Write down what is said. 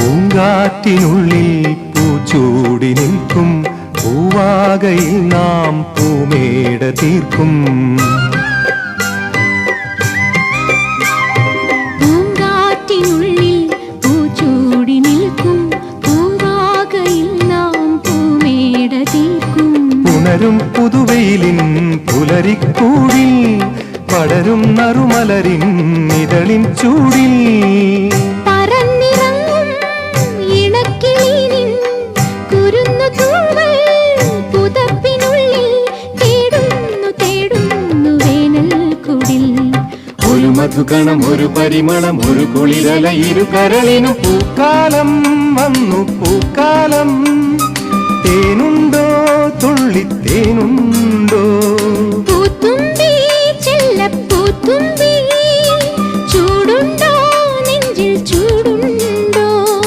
പൂങ്കാറ്റിനുള്ളിൽ പൂച്ചൂടി നിൽക്കും പൂവാകയിൽ നാം പൂമേട തീർക്കും. പൂങ്കാറ്റിനുള്ളിൽ പൂച്ചൂടി നിൽക്കും പൂവാകയിൽ നാം പൂമേട തീർക്കും. പുണരും പുതുവെയിലിൻ പുലരിക്കൂടിൽ പടരും നറുമലരിൻ ഇതളിൻ ചൂടിൽ പറന്നിറങ്ങും ഇണക്കിളിനിൻ കുരുന്നു തൂവൽ പുതപ്പിനുള്ളിൽ തേടുന്നു തേടുന്നു വേനൽക്കുടിൽ. ഒരു മധുഗണം ഒരു പരിമളം ഒരു കുളിരല ഇരു കരളിനും പൂക്കാലം വന്നു പൂക്കാലം.